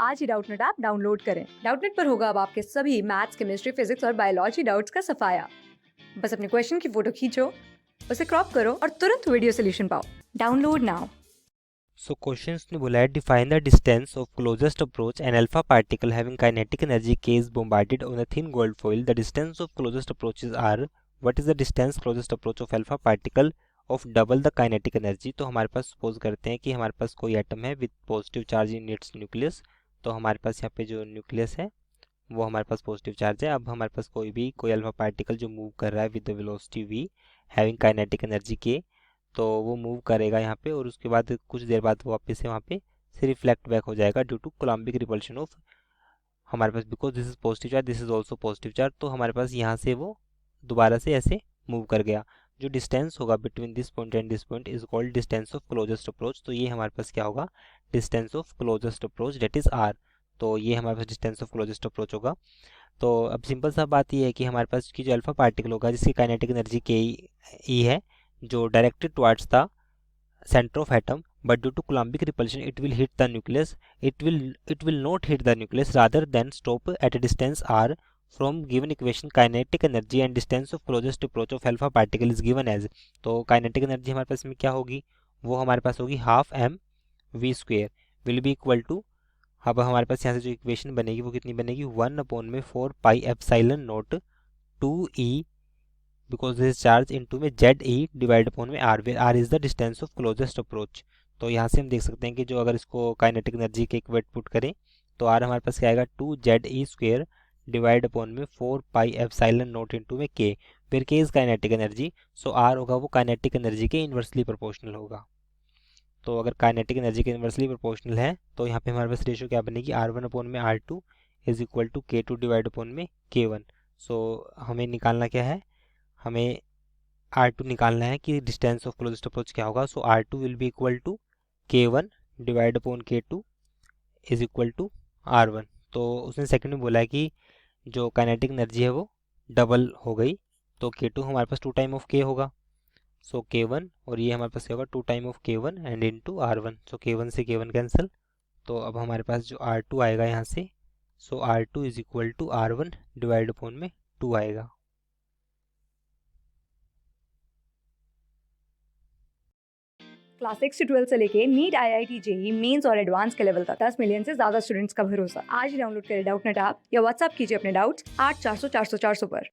आज ही Doubtnut app download करें। Doubtnut पर होगा अब आपके सभी मैथ्स, केमिस्ट्री, फिजिक्स और बायोलॉजी डाउट्स का सफाया। बस अपने क्वेश्चन की फोटो खींचो, उसे क्रॉप करो और तुरंत वीडियो सोल्यूशन पाओ। Download now. सो क्वेश्चंस ने बोला है define the distance of closest approach an alpha particle having kinetic energy K is bombarded on a thin gold foil the distance of closest approaches are what is the distance closest approach of alpha particle of double the kinetic energy. तो हमारे पास suppose करते हैं कि हमारे पास कोई atom है with positive charge in its nucleus. तो हमारे पास यहाँ पे जो न्यूक्लियस है वो हमारे पास पॉजिटिव चार्ज है। अब हमारे पास कोई अल्फा पार्टिकल जो मूव कर रहा है with the velocity v having kinetic energy k, तो वो मूव करेगा यहाँ पे और उसके बाद कुछ देर बाद वो वापस से वहाँ पे से रिफ्लेक्ट बैक हो जाएगा due to Coulombic repulsion of हमारे पास, because this is positive charge this is also positive charge. तो हमारे पास यहाँ से वो दोबारा से ऐसे मूव कर गया। जो डिस्टेंस होगा between this point and this point is called distance of closest approach. तो ये हमारे पास क्या होगा, distance of closest approach that is R. तो ये हमारे पास डिस्टेंस ऑफ क्लोजेस्ट अप्रोच होगा। तो अब सिंपल सा बात ये है कि हमारे पास की जो अल्फा पार्टिकल होगा जिसकी काइनेटिक एनर्जी के ई है, जो directed towards the center of atom, but due to coulombic repulsion it will hit the nucleus. It will not hit the nucleus, rather than stop at a distance r from given equation kinetic energy and distance of closest approach of alpha particle is given as। तो kinetic energy हमारे पास में क्या होगी, वो हमारे पास होगी half m v square will be equal to, अब हमारे पास यहाँ से जो इक्वेशन बनेगी वो कितनी बनेगी, 1/4 pi epsilon naught 2e because this charge into में जेड ई डिवाइड अपॉन में R, where R is the distance of closest approach. तो यहाँ से हम देख सकते हैं कि जो अगर इसको काइनेटिक एनर्जी के इक्वेट पुट करें तो आर हमारे पास क्या आएगा 2 ZE² डिवाइड अपॉन में 4 पाई एप्सिलॉन नॉट इंटू में के, फिर K is kinetic energy. So R होगा वो kinetic energy K inversely proportional होगा। तो अगर kinetic energy K inversely proportional है तो यहाँ पे हमारे पास रेशियो क्या बनेगी, R1 अपॉन में R2 is equal to K2 divide upon में K1। सो हमें निकालना क्या है, हमें R2 निकालना है कि डिस्टेंस ऑफ क्लोजेस्ट अप्रोच क्या होगा। So R2 will be equal to K1 divide upon K2 is equal to R1। तो उसने सेकंड में बोला है कि जो काइनेटिक एनर्जी है वो डबल हो गई, तो K2 हमारे पास 2 टाइम ऑफ K होगा। सो K1 और ये हमारे पास क्या होगा 2 time of K1 and into R1। So K1 से K1 कैंसिल, तो अब हमारे पास जो R2 आएगा यहाँ से, so R2 is equal to R1 divide upon में 2 आएगा। क्लास 6 से 12 से लेके नीट, IIT, जेई मेंस और एडवांस के लेवल तक 10 मिलियन से ज्यादा स्टूडेंट्स का भरोसा। आज ही डाउनलोड करें डाउटनेट ऐप या व्हाट्सएप कीजिए अपने डाउट्स 8400 400 400 पर।